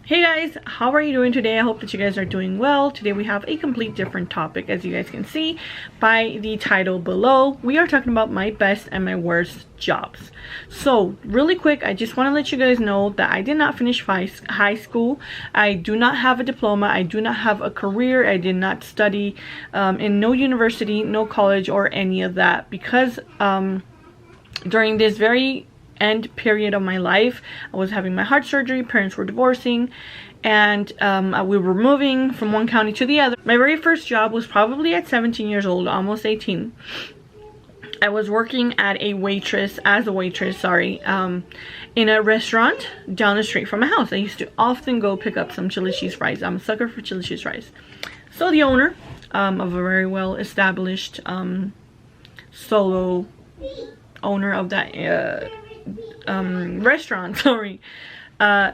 Hey guys, how are you doing today? I hope that you guys are doing well. Today we have a complete different topic, as you guys can see by the title below. We are talking about my best and my worst jobs. So really quick, I just want to let you guys know that I did not finish high school. I do not have a diploma. I do not have a career. I did not study in no university, no college, or any of that, because during this very end period of my life, I was having my heart surgery, parents were divorcing, and we were moving from one county to the other. My very first job was probably at 17 years old, almost 18. I was working as a waitress, in a restaurant down the street from my house. I used to often go pick up some chili cheese fries. I'm a sucker for chili cheese fries. So the owner of a very well established solo owner of that restaurant,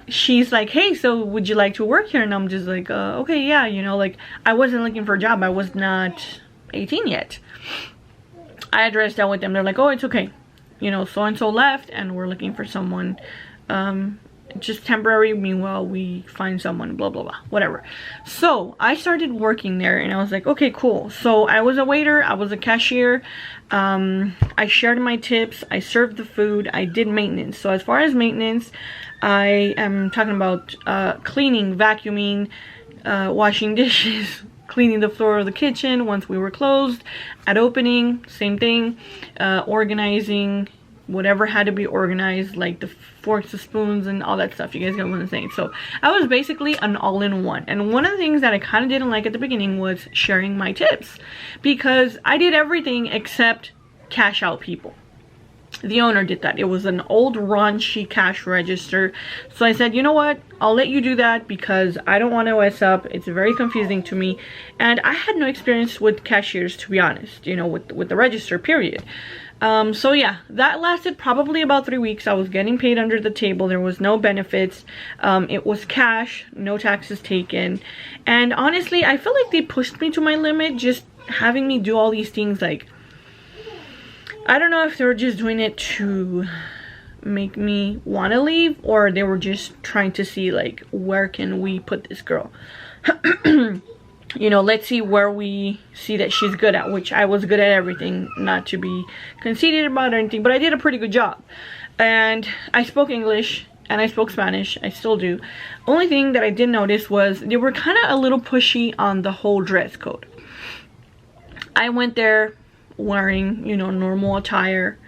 she's like, hey, so would you like to work here? And I'm just like, okay, yeah, you know, like, I wasn't looking for a job. I was not 18 yet. I addressed out with them. They're like, oh, it's okay, you know, so and so left and we're looking for someone just temporary, meanwhile we find someone, blah blah blah, whatever. So I started working there and I was like, okay, cool. So I was a waiter, I was a cashier, I shared my tips, I served the food, I did maintenance. So as far as maintenance, I am talking about cleaning, vacuuming, washing dishes, cleaning the floor of the kitchen once we were closed, at opening, same thing, organizing whatever had to be organized, like the forks, the spoons, and all that stuff. You guys get what I'm saying. So I was basically an all-in-one. And one of the things that I kind of didn't like at the beginning was sharing my tips, because I did everything except cash out people. The owner did that. It was an old raunchy cash register. So I said, you know what, I'll let you do that because I don't want to mess up. It's very confusing to me, and I had no experience with cashiers, to be honest, you know, with the register, period. So yeah, that lasted probably about 3 weeks. I was getting paid under the table. There was no benefits. It was cash, no taxes taken. And honestly, I feel like they pushed me to my limit, just having me do all these things. Like, I don't know if they were just doing it to make me want to leave, or they were just trying to see, like, where can we put this girl? You know, let's see where we see that she's good at, which I was good at everything, not to be conceited about or anything, but I did a pretty good job. And I spoke English and I spoke Spanish. I still do. Only thing that I did notice was they were kind of a little pushy on the whole dress code. I went there wearing, you know, normal attire,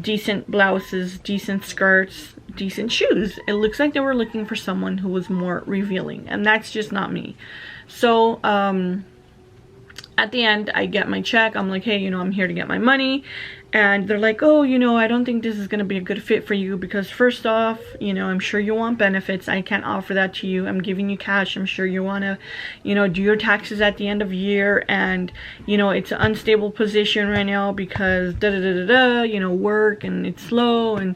decent blouses, decent skirts, decent shoes. It looks like they were looking for someone who was more revealing, and that's just not me. So at the end, I get my check. I'm like, hey, you know, I'm here to get my money. And they're like, oh, you know, I don't think this is going to be a good fit for you because, first off, you know, I'm sure you want benefits. I can't offer that to you. I'm giving you cash. I'm sure you want to, you know, do your taxes at the end of year. And, you know, it's an unstable position right now because you know, work, and it's slow, and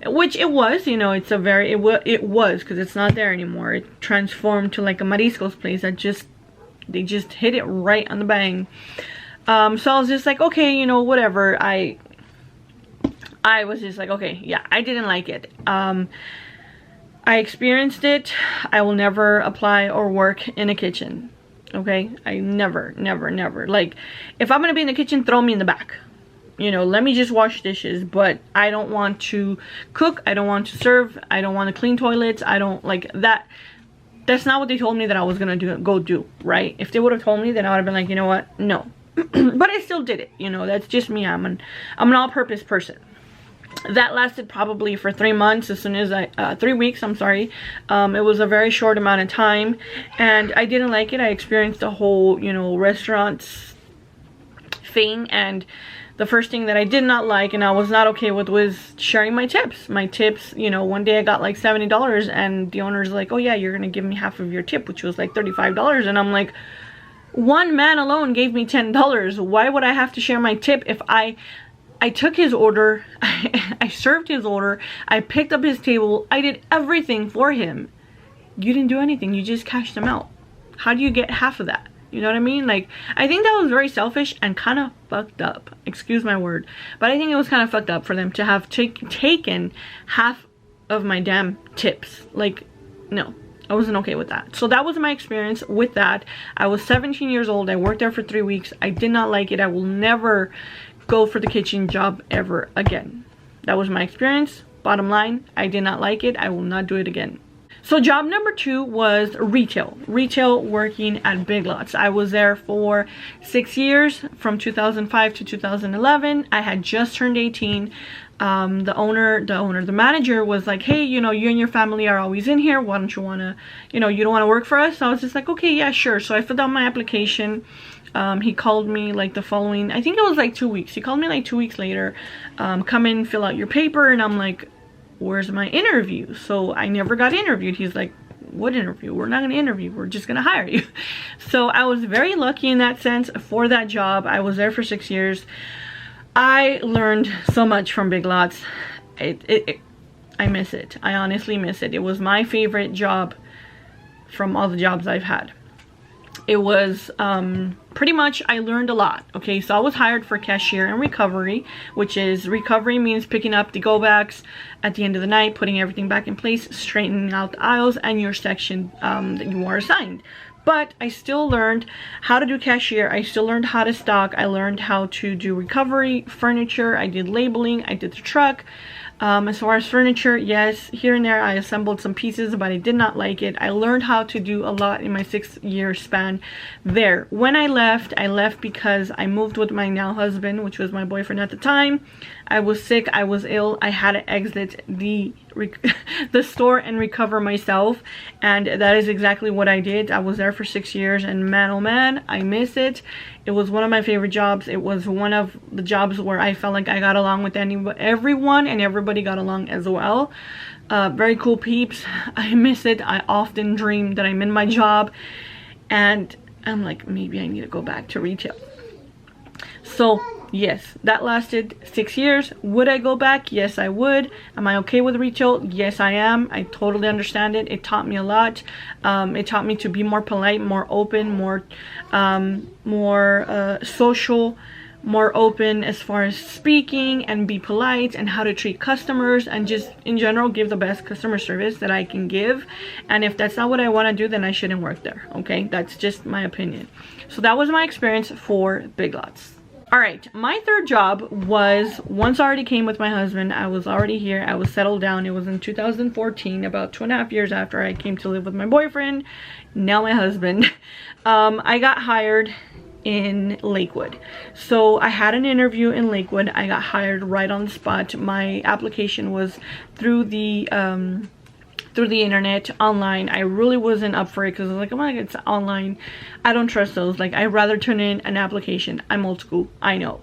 which it was, you know, it's a very, it was, because it's not there anymore. It transformed to like a mariscos place that they just hit it right on the bang. So I was just like, okay, you know, whatever. I was just like, okay, yeah, I didn't like it. I experienced it. I will never apply or work in a kitchen. Okay, I never. Like, if I'm gonna be in the kitchen, throw me in the back. You know, let me just wash dishes, but I don't want to cook. I don't want to serve. I don't want to clean toilets. I don't like that. That's not what they told me that I was gonna go do, right? If they would have told me, then I would have been like, you know what, no. But I still did it. You know, that's just me. I'm an all-purpose person. That lasted probably for 3 months. As soon as 3 weeks, I'm sorry. It was a very short amount of time, and I didn't like it. I experienced the whole, you know, restaurants thing, and the first thing that I did not like and I was not okay with was sharing my tips. My tips, you know, one day I got like $70 and the owner's like, oh yeah, you're gonna give me half of your tip, which was like $35. And I'm like, one man alone gave me $10. Why would I have to share my tip if I took his order, I served his order, I picked up his table, I did everything for him. You didn't do anything, you just cashed him out. How do you get half of that? You know what I mean? Like, I think that was very selfish and kind of fucked up. Excuse my word. But I think it was kind of fucked up for them to have taken half of my damn tips. Like, no. I wasn't okay with that. So that was my experience with that. I was 17 years old. I worked there for 3 weeks. I did not like it. I will never go for the kitchen job ever again. That was my experience. Bottom line, I did not like it. I will not do it again. So job number 2 was retail working at Big Lots. I was there for 6 years, from 2005 to 2011. I had just turned 18. The manager was like, hey, you know, you and your family are always in here. Why don't you want to, you know, you don't want to work for us? So I was just like, okay, yeah, sure. So I filled out my application. He called me like the following, I think it was like 2 weeks. He called me like 2 weeks later, come in, fill out your paper. And I'm like, where's my interview? So I never got interviewed. He's like, what interview? We're not going to interview. We're just going to hire you. So I was very lucky in that sense for that job. I was there for 6 years. I learned so much from Big Lots. I miss it. I honestly miss it. It was my favorite job from all the jobs I've had. It was pretty much, I learned a lot. Okay, so I was hired for cashier and recovery, which is, recovery means picking up the go backs at the end of the night, putting everything back in place, straightening out the aisles and your section that you are assigned. But I still learned how to do cashier. I still learned how to stock. I learned how to do recovery, furniture. I did labeling. I did the truck. As far as furniture, yes, here and there I assembled some pieces, but I did not like it. I learned how to do a lot in my 6-year span there. When I left because I moved with my now husband, which was my boyfriend at the time. I was sick, I was ill, I had to exit the store and recover myself, and that is exactly what I did. I was there for 6 years, and man, oh man, I miss it. It was one of my favorite jobs. It was one of the jobs where I felt like I got along with everyone, and everybody got along as well. Very cool peeps. I miss it. I often dream that I'm in my job, and I'm like, maybe I need to go back to retail. So yes, that lasted 6 years. Would I go back? Yes, I would. Am I okay with retail? Yes, I am. I totally understand it. It taught me a lot. It taught me to be more polite, more open, more social, more open as far as speaking, and be polite, and how to treat customers, and just in general give the best customer service that I can give. And if that's not what I want to do, then I shouldn't work there. Okay, that's just my opinion. So that was my experience for Big Lots. All right, my third job was, once I already came with my husband. I was already here. I was settled down. It was in 2014, about 2.5 years after I came to live with my boyfriend, now my husband. I got hired in Lakewood. So I had an interview in Lakewood. I got hired right on the spot. My application was through the internet, online. I really wasn't up for it because I was like, oh my god, it's online. I don't trust those. Like, I'd rather turn in an application. I'm old school, I know.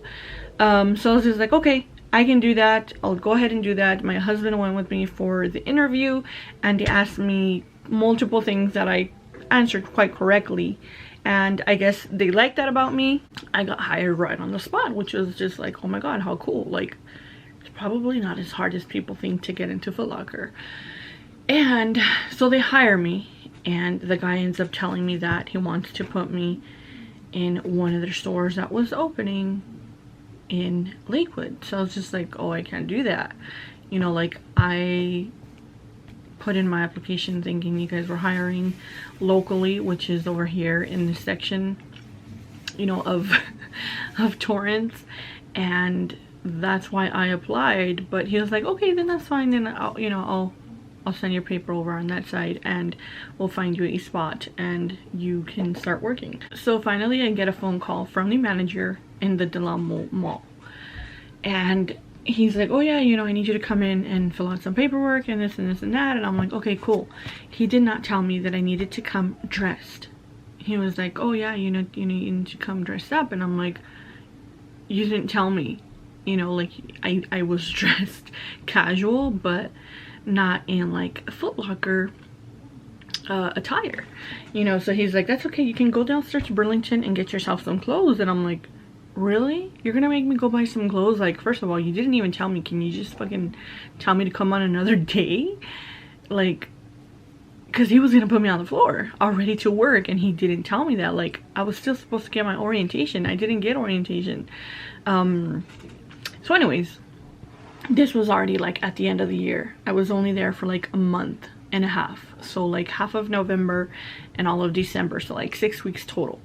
So I was just like, okay, I can do that. I'll go ahead and do that. My husband went with me for the interview, and they asked me multiple things that I answered quite correctly, and I guess they liked that about me. I got hired right on the spot, which was just like, oh my god, how cool. Like, it's probably not as hard as people think to get into Foot Locker. And so they hire me, and the guy ends up telling me that he wants to put me in one of their stores that was opening in Lakewood. So I was just like, oh, I can't do that. You know, like, I put in my application thinking you guys were hiring locally, which is over here in this section, you know, of Torrance, and that's why I applied. But he was like, okay, then that's fine, then I'll send your paper over on that side, and we'll find you a spot and you can start working. So finally I get a phone call from the manager in the Delamo Mall, and he's like, oh yeah, you know, I need you to come in and fill out some paperwork and this and this and that. And I'm like, okay, cool. He did not tell me that I needed to come dressed. He was like, oh yeah, you know, you need to come dressed up. And I'm like, you didn't tell me. You know, like, I was dressed casual, but not in like a Foot Locker attire, you know. So he's like, that's okay, you can go downstairs to Burlington and get yourself some clothes. And I'm like, really? You're gonna make me go buy some clothes? Like, first of all, you didn't even tell me. Can you just fucking tell me to come on another day? Like, because he was gonna put me on the floor all ready to work, and he didn't tell me that. Like, I was still supposed to get my orientation. I didn't get orientation. So anyways, this was already like at the end of the year. I was only there for like a month. and a half. So like half of November and all of December, so like 6 weeks total.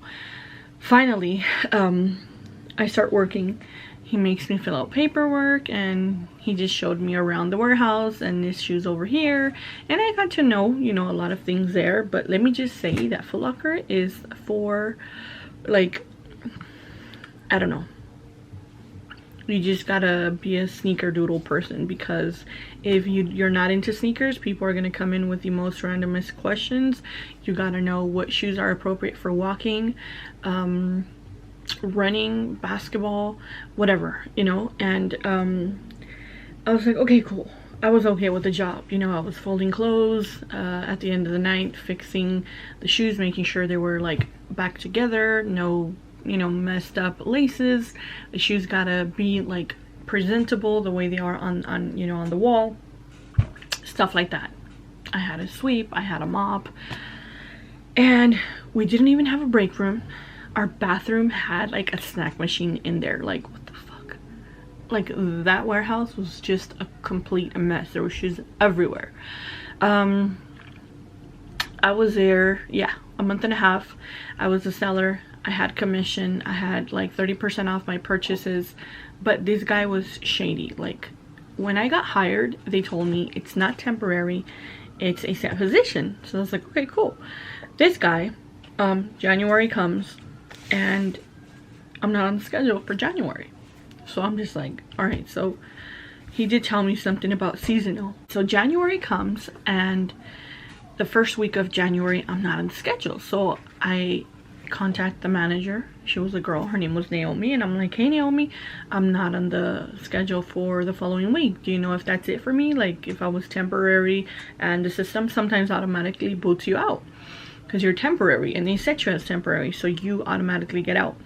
Finally, I start working. He makes me fill out paperwork, and he just showed me around the warehouse, and this shoe's over here, and I got to know, you know, a lot of things there. But let me just say that Foot Locker is for, like, I don't know, you just gotta be a sneaker doodle person, because if you're not into sneakers, people are gonna come in with the most randomest questions. You gotta know what shoes are appropriate for walking, running, basketball, whatever, you know. And I was like, okay, cool. I was okay with the job, you know. I was folding clothes at the end of the night, fixing the shoes, making sure they were like back together, no, you know, messed up laces. The shoes gotta be like presentable the way they are on you know, on the wall, stuff like that. I had a sweep, I had a mop, and we didn't even have a break room. Our bathroom had like a snack machine in there. Like, what the fuck? Like, that warehouse was just a complete mess. There were shoes everywhere. I was there, yeah, a month and a half. I was a seller. I had commission. I had like 30% off my purchases. But this guy was shady. Like, when I got hired, they told me it's not temporary, it's a set position. So I was like, okay, cool. This guy, January comes, and I'm not on the schedule for January. So I'm just like, all right. So he did tell me something about seasonal. So January comes, and the first week of January, I'm not on the schedule. So I contact the manager. She was a girl. Her name was Naomi. And I'm like, hey, Naomi, I'm not on the schedule for the following week. Do you know if that's it for me? Like, if I was temporary, and the system sometimes automatically boots you out because you're temporary, and they set you as temporary, so you automatically get out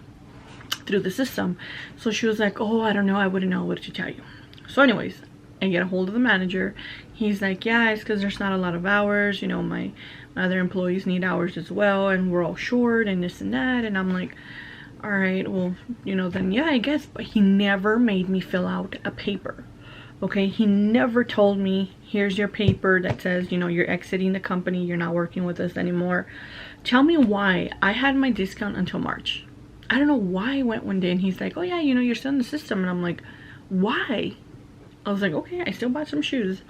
through the system. So she was like, oh, I don't know, I wouldn't know what to tell you. So anyways, I get a hold of the manager. He's like, yeah, it's because there's not a lot of hours, you know, my other employees need hours as well, and we're all short, and this and that. And I'm like, all right, well, you know, then yeah, I guess. But he never made me fill out a paper. Okay, he never told me, here's your paper that says, you know, you're exiting the company, you're not working with us anymore. Tell me why. I had my discount until March. I don't know why I went one day, and he's like, oh yeah, you know, you're still in the system. And I'm like, why? I was like, okay, I still bought some shoes.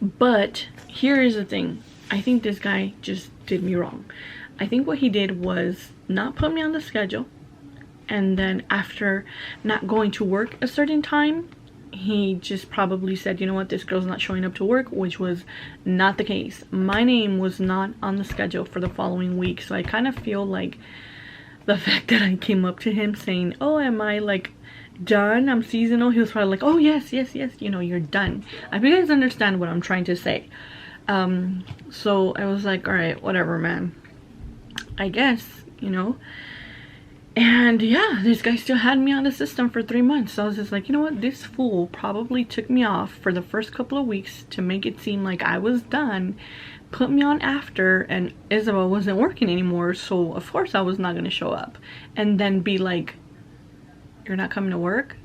But here is the thing. I think this guy just did me wrong. I think what he did was not put me on the schedule, and then after not going to work a certain time, he just probably said, you know what, this girl's not showing up to work, which was not the case. My name was not on the schedule for the following week. So I kind of feel like the fact that I came up to him saying, oh, am I like done, I'm seasonal, he was probably like, oh yes, yes, yes, you know, you're done. I hope you guys understand what I'm trying to say. So I was like, all right, whatever, man, I guess, you know. And yeah, this guy still had me on the system for 3 months. So I was just like, you know what, this fool probably took me off for the first couple of weeks to make it seem like I was done, put me on after, and Isabel wasn't working anymore, so of course I was not going to show up, and then be like, you're not coming to work?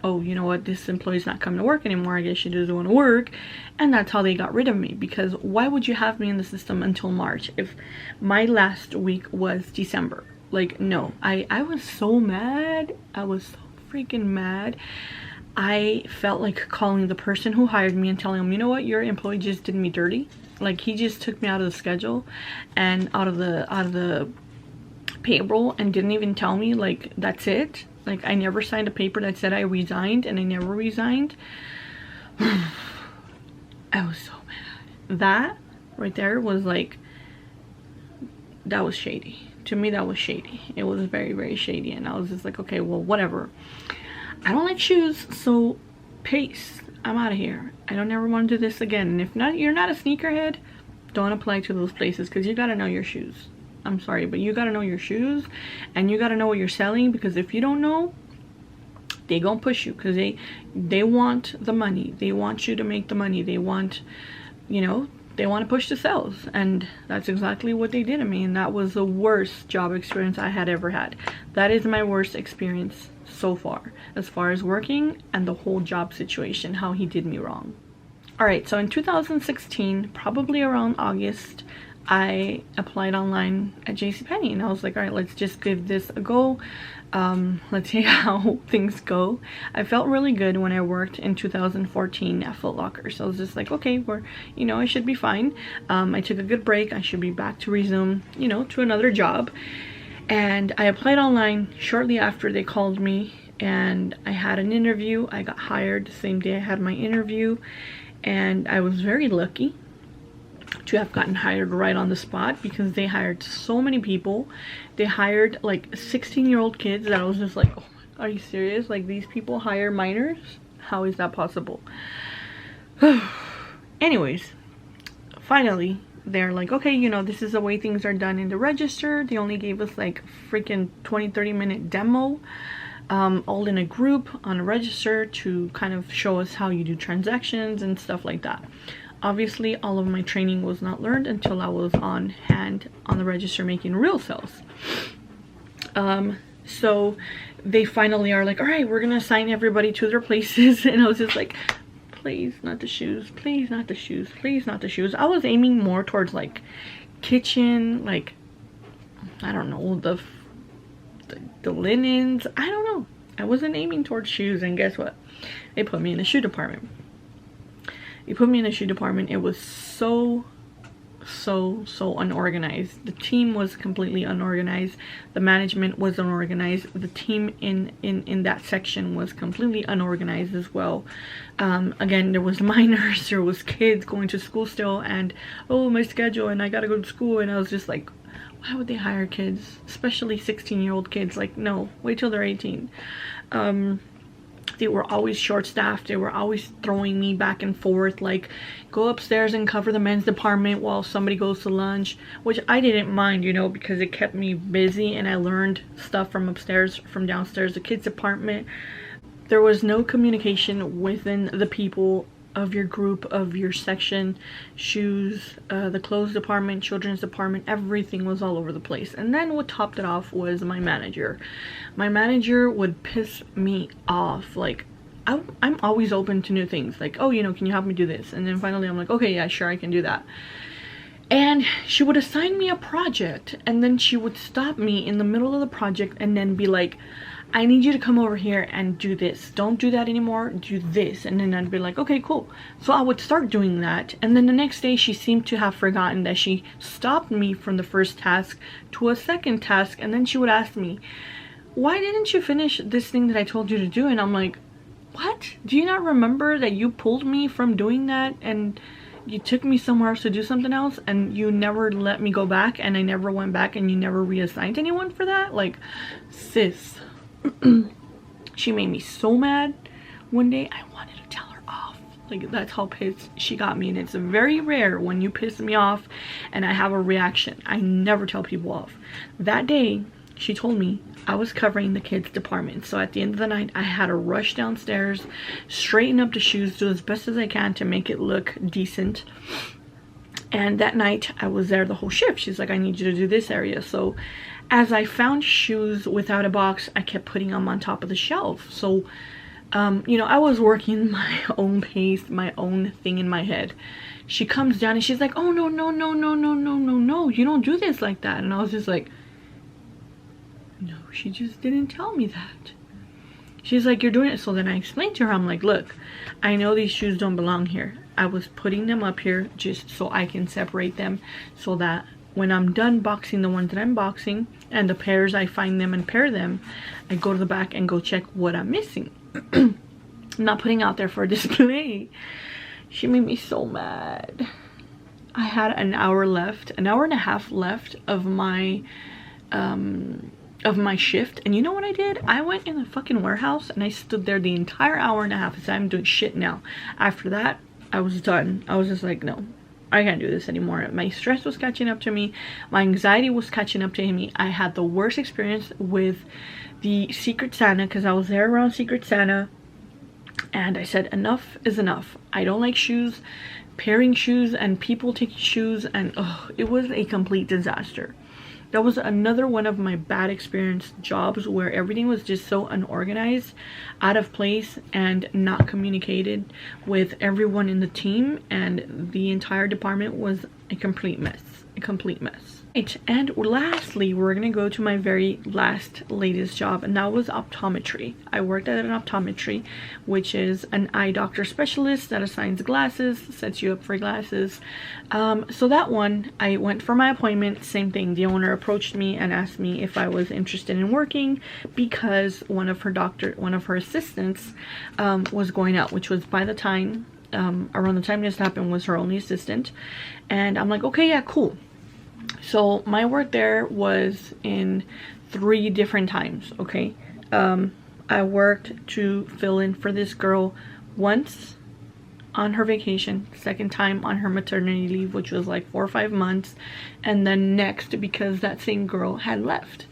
Oh, you know what, this employee's not coming to work anymore, I guess she doesn't want to work. And that's how they got rid of me. Because why would you have me in the system until March if my last week was December? Like, no. I was so mad. I was so freaking mad. I felt like calling the person who hired me and telling him, you know what, your employee just did me dirty. Like, he just took me out of the schedule and out of the payroll, and didn't even tell me, like, that's it. Like, I never signed a paper that said I resigned, and I never resigned. I was so mad. That right there was like, that was shady. To me, that was shady. It was very, very shady. And I was just like, okay, well, whatever. I don't like shoes, so peace. I'm out of here. I don't ever want to do this again. And if not, you're not a sneakerhead, don't apply to those places, because you got to know your shoes. I'm sorry, but you got to know your shoes, and you got to know what you're selling, because if you don't know, they gonna push you, because they want the money. They want you to make the money. They want, you know, they want to push the sales, and that's exactly what they did to me. And that was the worst job experience I had ever had. That is my worst experience so far as working, and the whole job situation, how he did me wrong. All right, so in 2016, probably around August, I applied online at JCPenney, and I was like, all right, let's just give this a go. Let's see how things go. I felt really good when I worked in 2014 at Foot Locker, so I was just like, okay, I should be fine. I took a good break. I should be back to resume, to another job. And I applied online shortly after they called me, and I had an interview. I got hired the same day I had my interview, and I was very lucky to have gotten hired right on the spot, because they hired so many people. They hired like 16-year-old kids that I was just like, oh, are you serious? Like, these people hire minors? How is that possible? Anyways, finally they're like, okay, this is the way things are done in the register. They only gave us like freaking 20-30 minute demo, all in a group on a register, to kind of show us how you do transactions and stuff like that. Obviously, all of my training was not learned until I was on hand on the register making real sales. So they finally are like, all right, we're gonna assign everybody to their places. And I was just like, please not the shoes, please not the shoes, please not the shoes. I was aiming more towards like kitchen, like, I don't know, the linens, I don't know. I wasn't aiming towards shoes, and guess what? They put me in the shoe department. They put me in the shoe department. It was so unorganized. The team was completely unorganized. The management was unorganized. The team in that section was completely unorganized as well. Again, there was minors, there was kids going to school still, and oh, my schedule, and I gotta go to school. And I was just like, why would they hire kids, especially 16-year-old kids? Like, no, wait till they're 18. They were always short-staffed. They were always throwing me back and forth, like, go upstairs and cover the men's department while somebody goes to lunch, which I didn't mind, because it kept me busy, and I learned stuff from downstairs, the kids department. There was no communication within the people of your group, of your section. Shoes, the clothes department, children's department, everything was all over the place. And then what topped it off was my manager. My manager would piss me off. Like, I'm always open to new things, like, oh, can you help me do this? And then finally I'm like, okay, yeah, sure, I can do that. And she would assign me a project, and then she would stop me in the middle of the project and then be like, I need you to come over here and do this. Don't do that anymore, do this. And then I'd be like, okay, cool. So I would start doing that, and then the next day she seemed to have forgotten that she stopped me from the first task to a second task. And then she would ask me, why didn't you finish this thing that I told you to do? And I'm like, what? Do you not remember that you pulled me from doing that and you took me somewhere else to do something else, and you never let me go back, and I never went back, and you never reassigned anyone for that? Like, sis. She made me so mad. One day I wanted to tell her off. Like, that's how pissed she got me. And it's very rare when you piss me off and I have a reaction. I never tell people off. That day she told me I was covering the kids department, so at the end of the night I had to rush downstairs, straighten up the shoes, do as best as I can to make it look decent. And that night I was there the whole shift. She's like, I need you to do this area. So as I found shoes without a box, I kept putting them on top of the shelf. So I was working my own pace, my own thing in my head. She comes down and she's like, oh, no, you don't do this like that. And I was just like, no, she just didn't tell me that. She's like, you're doing it. So then I explained to her, I'm like, look, I know these shoes don't belong here. I was putting them up here just so I can separate them, so that when I'm done boxing the ones that I'm boxing and the pairs, I find them and pair them, I go to the back and go check what I'm missing. I'm not putting out there for a display. She made me so mad. I had an hour and a half left of my shift, and you know what I did? I went in the fucking warehouse and I stood there the entire hour and a half. I said, I'm doing shit now. After that, I was done. I was just like, no, I can't do this anymore. My stress was catching up to me. My anxiety was catching up to me. I had the worst experience with the Secret Santa, because I was there around Secret Santa, and I said, enough is enough. I don't like shoes, pairing shoes, and people taking shoes, and it was a complete disaster. That was another one of my bad experience jobs where everything was just so unorganized, out of place, and not communicated with everyone in the team, and the entire department was a complete mess. Right, and lastly, we're gonna go to my very latest job, and that was optometry. I worked at an optometry, which is an eye doctor specialist that assigns glasses, sets you up for glasses. So that one, I went for my appointment. Same thing, the owner approached me and asked me if I was interested in working, because one of her assistants was going out, which was by the time around the time this happened, was her only assistant. And I'm like, okay, yeah, cool. So my work there was in 3 different times. Okay, I worked to fill in for this girl once on her vacation, second time on her maternity leave, which was like 4 or 5 months, and then next because that same girl had left.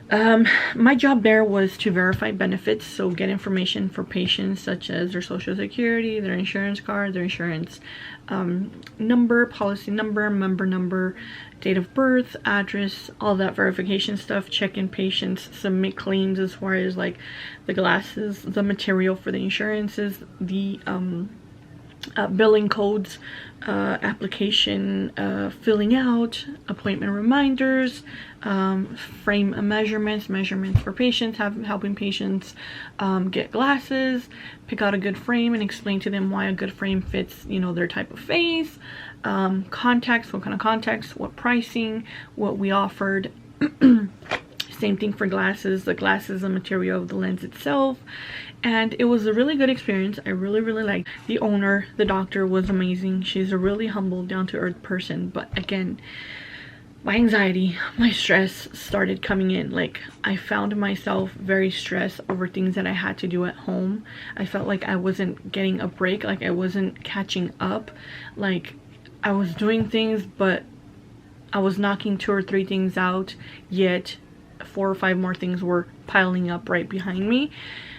My job there was to verify benefits, so get information for patients such as their social security, their insurance card, their insurance number, policy number, member number, date of birth, address, all that verification stuff, check in patients, submit claims as far as like the glasses, the material for the insurances, the billing codes, application filling out, appointment reminders, frame measurements for patients, helping patients get glasses, pick out a good frame and explain to them why a good frame fits, you know, their type of face, contacts, what kind of contacts, what pricing, what we offered. Same thing for glasses, the material of the lens itself. And it was a really good experience. I really liked the owner. The doctor was amazing. She's a really humble, down-to-earth person. But again, my anxiety, my stress started coming in. Like, I found myself very stressed over things that I had to do at home. I felt like I wasn't getting a break, like I wasn't catching up. Like, I was doing things, but I was knocking 2 or 3 things out, yet 4 or 5 more things were piling up right behind me.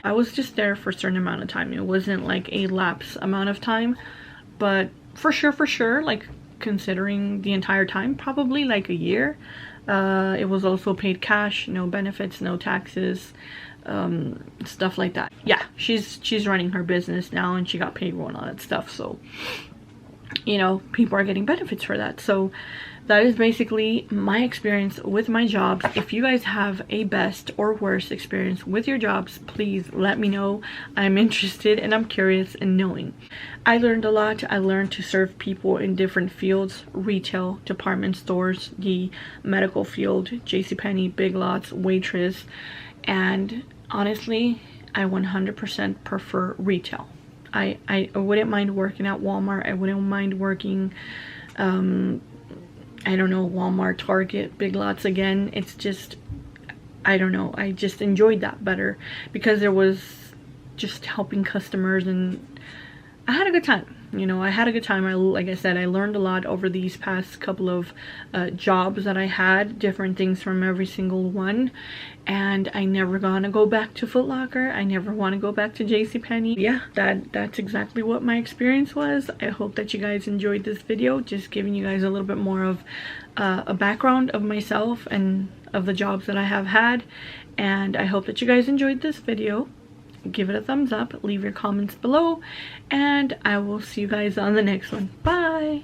I was just there for a certain amount of time. It wasn't like a lapse amount of time, but for sure, like considering the entire time, probably like a year. It was also paid cash, no benefits, no taxes, stuff like that. Yeah, she's running her business now, and she got payroll and all that stuff, so you know, people are getting benefits for that. So that is basically my experience with my jobs. If you guys have a best or worst experience with your jobs, please let me know. I'm interested and I'm curious in knowing. I learned a lot. I learned to serve people in different fields: retail, department stores, the medical field, JCPenney, Big Lots, waitress, and honestly, I 100% prefer retail. I wouldn't mind working at Walmart. I wouldn't mind working I don't know, Walmart, Target, Big Lots again. It's just, I don't know, I just enjoyed that better because there was just helping customers, and I had a good time. You know, I had a good time. Like I said, I learned a lot over these past couple of jobs that I had, different things from every single one, and I never gonna go back to Foot Locker. I never want to go back to JCPenney. Yeah, that's exactly what my experience was. I hope that you guys enjoyed this video, just giving you guys a little bit more of a background of myself and of the jobs that I have had, and I hope that you guys enjoyed this video. Give it a thumbs up, leave your comments below, and I will see you guys on the next one. Bye.